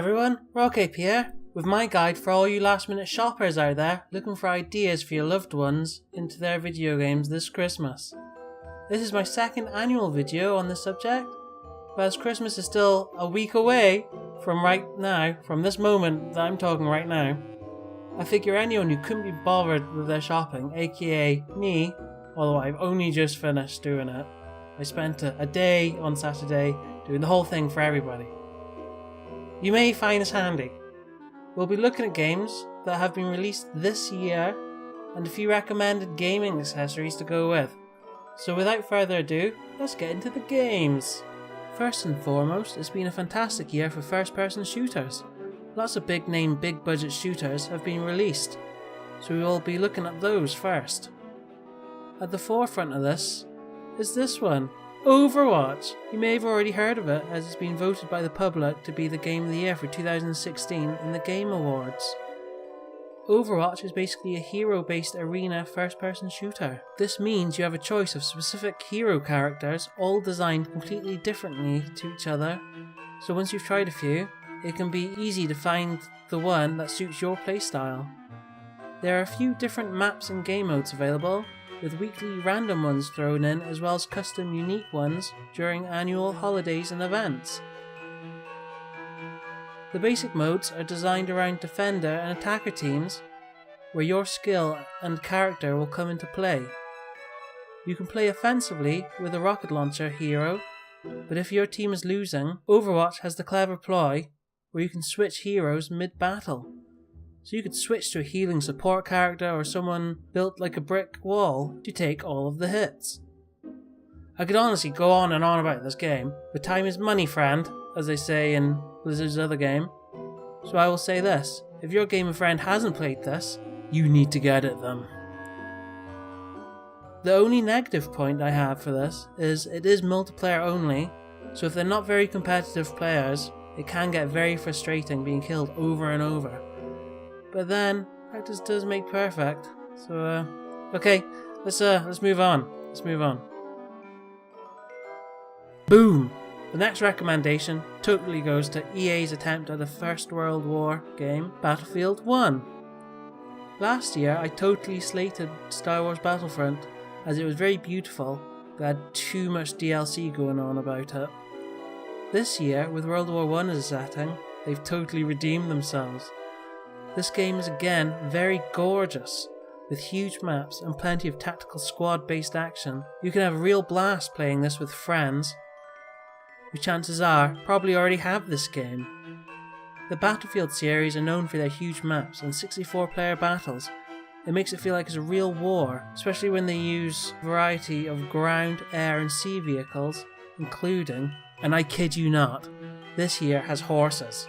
everyone, Rockcape here, with my guide for all you last minute shoppers out there looking for ideas for your loved ones into their video games this Christmas. This is my second annual video on this subject, but as Christmas is still a week away from this moment that I'm talking right now, I figure anyone who couldn't be bothered with their shopping, aka me, although I've only just finished doing it, I spent a day on Saturday doing the whole thing for everybody. You may find this handy. We'll be looking at games that have been released this year and a few recommended gaming accessories to go with. So without further ado, let's get into the games. First and foremost, it's been a fantastic year for first-person shooters. Lots of big name, big budget shooters have been released, so we will be looking at those first. At the forefront of this is this one, Overwatch. You may have already heard of it as it's been voted by the public to be the Game of the Year for 2016 in the Game Awards. Overwatch is basically a hero-based arena first-person shooter. This means you have a choice of specific hero characters, all designed completely differently to each other, so once you've tried a few, it can be easy to find the one that suits your playstyle. There are a few different maps and game modes available, with weekly random ones thrown in as well as custom unique ones during annual holidays and events. The basic modes are designed around defender and attacker teams, where your skill and character will come into play. You can play offensively with a rocket launcher hero, but if your team is losing, Overwatch has the clever ploy where you can switch heroes mid-battle. So you could switch to a healing support character or someone built like a brick wall to take all of the hits. I could honestly go on and on about this game, but time is money, friend, as they say in Blizzard's other game. So I will say this, if your gamer friend hasn't played this, you need to get at them. The only negative point I have for this is it is multiplayer only, so if they're not very competitive players, it can get very frustrating being killed over and over. But then, practice does make perfect. So, okay, let's move on. Boom! The next recommendation totally goes to EA's attempt at a First World War game, Battlefield 1. Last year, I totally slated Star Wars Battlefront, as it was very beautiful, but had too much DLC going on about it. This year, with World War I as a setting, they've totally redeemed themselves. This game is again very gorgeous, with huge maps and plenty of tactical squad-based action. You can have a real blast playing this with friends, who chances are probably already have this game. The Battlefield series are known for their huge maps and 64-player battles. It makes it feel like it's a real war, especially when they use a variety of ground, air and sea vehicles, including, and I kid you not, this year has horses.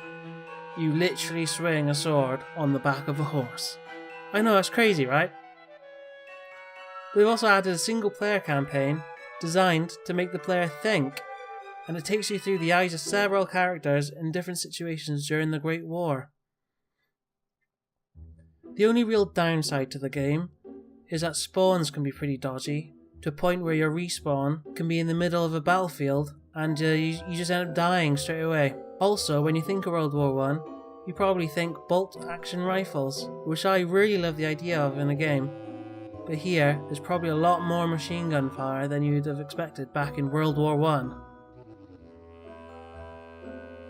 You literally swing a sword on the back of a horse. I know, that's crazy, right? We've also added a single player campaign designed to make the player think, and it takes you through the eyes of several characters in different situations during the Great War. The only real downside to the game is that spawns can be pretty dodgy, to a point where your respawn can be in the middle of a battlefield and you just end up dying straight away. Also, when you think of World War I, you probably think bolt-action rifles, which I really love the idea of in a game. But here, there's probably a lot more machine gun fire than you'd have expected back in World War I.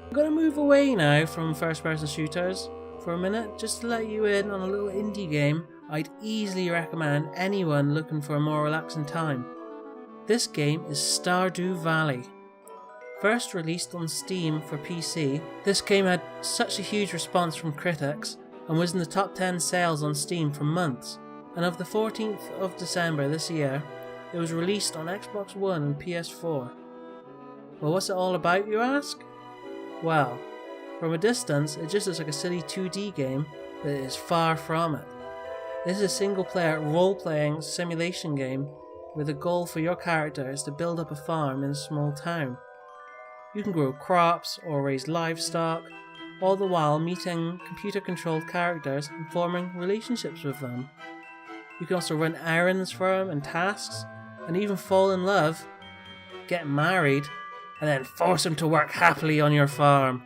I'm going to move away now from first-person shooters for a minute, just to let you in on a little indie game I'd easily recommend anyone looking for a more relaxing time. This game is Stardew Valley. First released on Steam for PC, this game had such a huge response from critics and was in the top 10 sales on Steam for months, and of the 14th of December this year, it was released on Xbox One and PS4. Well, what's it all about, you ask? Well, from a distance, it just looks like a silly 2D game, but it is far from it. This is a single-player role-playing simulation game where the goal for your character is to build up a farm in a small town. You can grow crops or raise livestock, all the while meeting computer-controlled characters and forming relationships with them. You can also run errands for them and tasks, and even fall in love, get married, and then force them to work happily on your farm.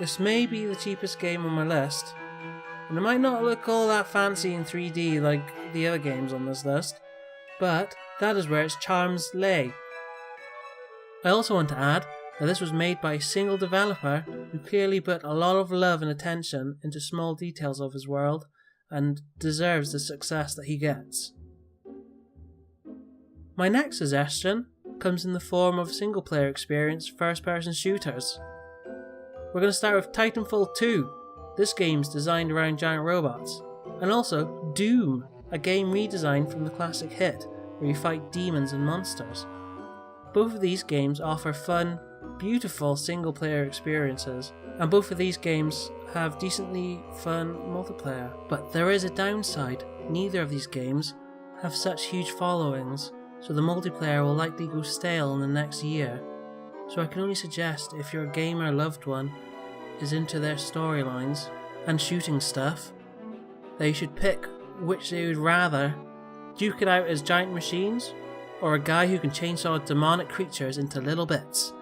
This may be the cheapest game on my list, and it might not look all that fancy in 3D like the other games on this list, but that is where its charms lay. I also want to add that this was made by a single developer who clearly put a lot of love and attention into small details of his world and deserves the success that he gets. My next suggestion comes in the form of single player experience first-person shooters. We're going to start with Titanfall 2. This game's designed around giant robots. And also Doom, a game redesigned from the classic hit where you fight demons and monsters. Both of these games offer fun, beautiful single player experiences, and both of these games have decently fun multiplayer. But there is a downside. Neither of these games have such huge followings, so the multiplayer will likely go stale in the next year. So I can only suggest, if your gamer loved one is into their storylines and shooting stuff, that you should pick which they would rather duke it out as giant machines, or a guy who can chainsaw demonic creatures into little bits.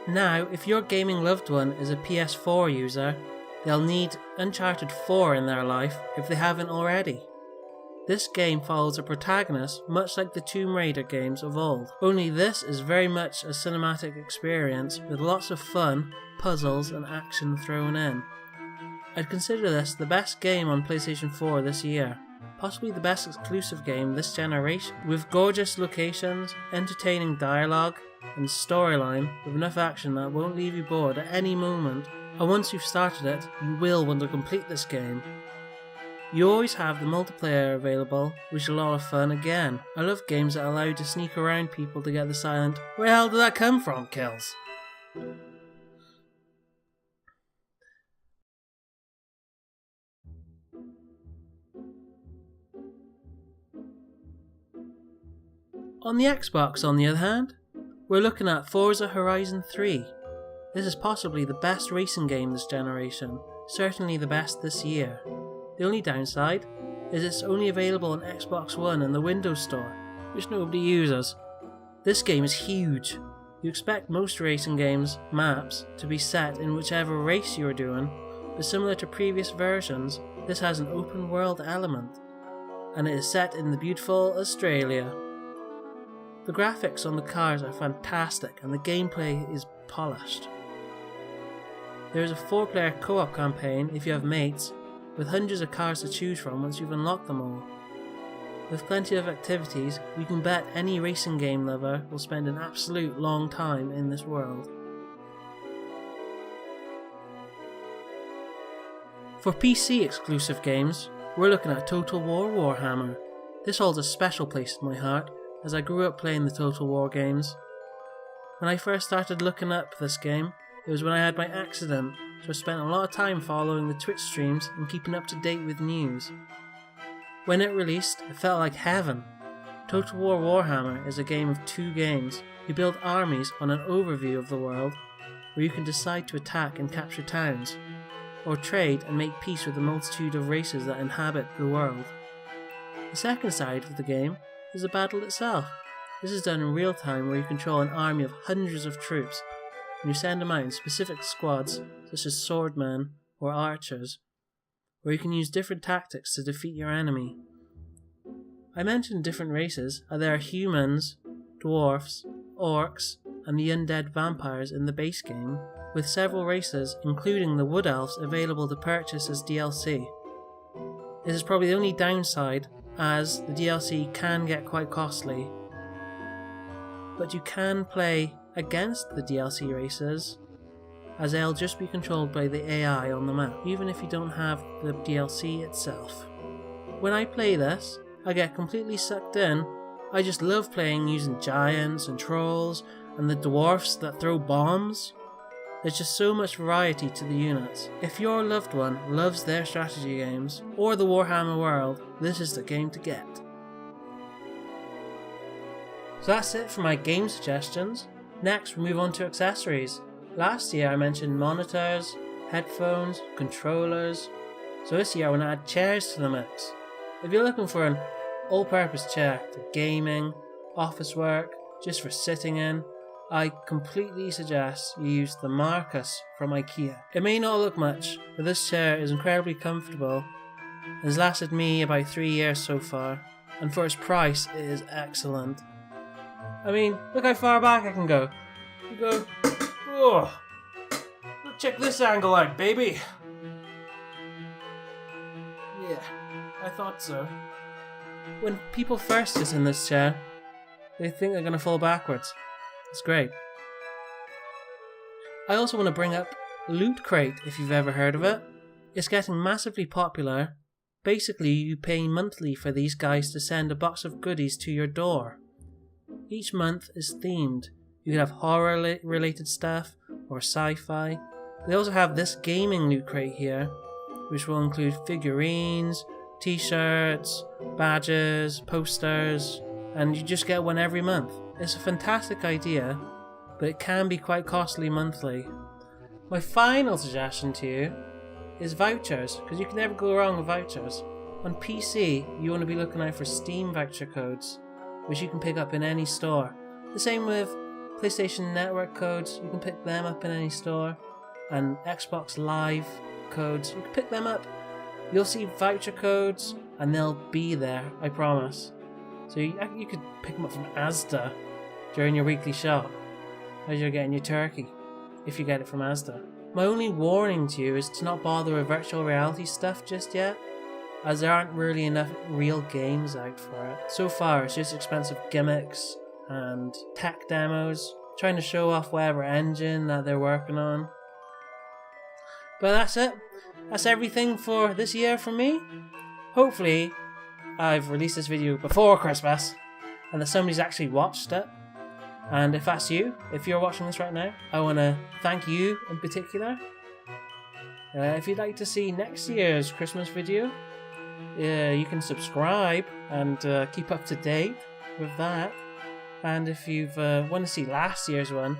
Now, if your gaming loved one is a PS4 user, they'll need Uncharted 4 in their life if they haven't already. This game follows a protagonist much like the Tomb Raider games of old, only this is very much a cinematic experience with lots of fun, puzzles and action thrown in. I'd consider this the best game on PlayStation 4 this year, possibly the best exclusive game this generation, with gorgeous locations, entertaining dialogue and storyline with enough action that won't leave you bored at any moment, and once you've started it, you will want to complete this game. You always have the multiplayer available, which is a lot of fun again. I love games that allow you to sneak around people to get the silent "where the hell did that come from" kills. On the Xbox, on the other hand, we're looking at Forza Horizon 3. This is possibly the best racing game this generation, certainly the best this year. The only downside is it's only available on Xbox One and the Windows Store, which nobody uses. This game is huge. You expect most racing games' maps to be set in whichever race you're doing, but similar to previous versions, this has an open world element, and it is set in the beautiful Australia. The graphics on the cars are fantastic and the gameplay is polished. There is a 4-player co-op campaign if you have mates, with hundreds of cars to choose from once you've unlocked them all. With plenty of activities, you can bet any racing game lover will spend an absolute long time in this world. For PC exclusive games, we're looking at Total War Warhammer. This holds a special place in my heart, as I grew up playing the Total War games. When I first started looking up this game, it was when I had my accident, so I spent a lot of time following the Twitch streams and keeping up to date with news. When it released, it felt like heaven. Total War Warhammer is a game of 2 games. You build armies on an overview of the world, where you can decide to attack and capture towns, or trade and make peace with the multitude of races that inhabit the world. The second side of the game is the battle itself. This is done in real time, where you control an army of hundreds of troops, and you send them out in specific squads such as swordmen or archers, where you can use different tactics to defeat your enemy. I mentioned different races, as there are humans, dwarfs, orcs, and the undead vampires in the base game, with several races, including the Wood Elves, available to purchase as DLC. This is probably the only downside, as the DLC can get quite costly, but you can play against the DLC races, as they'll just be controlled by the AI on the map, even if you don't have the DLC itself. When I play this, I get completely sucked in. I just love playing using giants and trolls and the dwarfs that throw bombs. There's just so much variety to the units. If your loved one loves their strategy games, or the Warhammer world, this is the game to get. So that's it for my game suggestions. Next we move on to accessories. Last year I mentioned monitors, headphones, controllers, so this year I want to add chairs to the mix. If you're looking for an all-purpose chair for gaming, office work, just for sitting in, I completely suggest you use the Marcus from IKEA. It may not look much, but this chair is incredibly comfortable. It has lasted me about 3 years so far, and for its price, it is excellent. I mean, look how far back I can go. You go, oh, check this angle out, baby. Yeah, I thought so. When people first sit in this chair, they think they're going to fall backwards. It's great. I also want to bring up Loot Crate, if you've ever heard of it. It's getting massively popular. Basically, you pay monthly for these guys to send a box of goodies to your door. Each month is themed. You can have horror-related stuff or sci-fi. They also have this gaming Loot Crate here, which will include figurines, t-shirts, badges, posters, and you just get one every month. It's a fantastic idea, but it can be quite costly monthly. My final suggestion to you is vouchers, because you can never go wrong with vouchers. On PC, you want to be looking out for Steam voucher codes, which you can pick up in any store. The same with PlayStation Network codes, you can pick them up in any store, and Xbox Live codes, you can pick them up. You'll see voucher codes, and they'll be there, I promise. So you could pick them up from Asda during your weekly shop as you're getting your turkey, if you get it from Asda. My only warning to you is to not bother with virtual reality stuff just yet, as there aren't really enough real games out for it. So far it's just expensive gimmicks and tech demos, trying to show off whatever engine that they're working on. But that's it. That's everything for this year from me. Hopefully I've released this video before Christmas and that somebody's actually watched it. And if that's you, if you're watching this right now, I want to thank you in particular. If you'd like to see next year's Christmas video, you can subscribe and keep up to date with that. And if you want to see last year's one,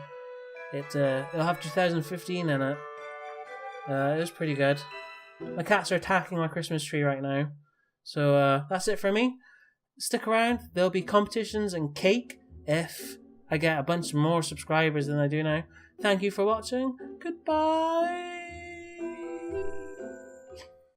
it'll have 2015 in it. It was pretty good. My cats are attacking my Christmas tree right now. So that's it for me. Stick around, there'll be competitions and cake if I get a bunch more subscribers than I do now. Thank you for watching. Goodbye.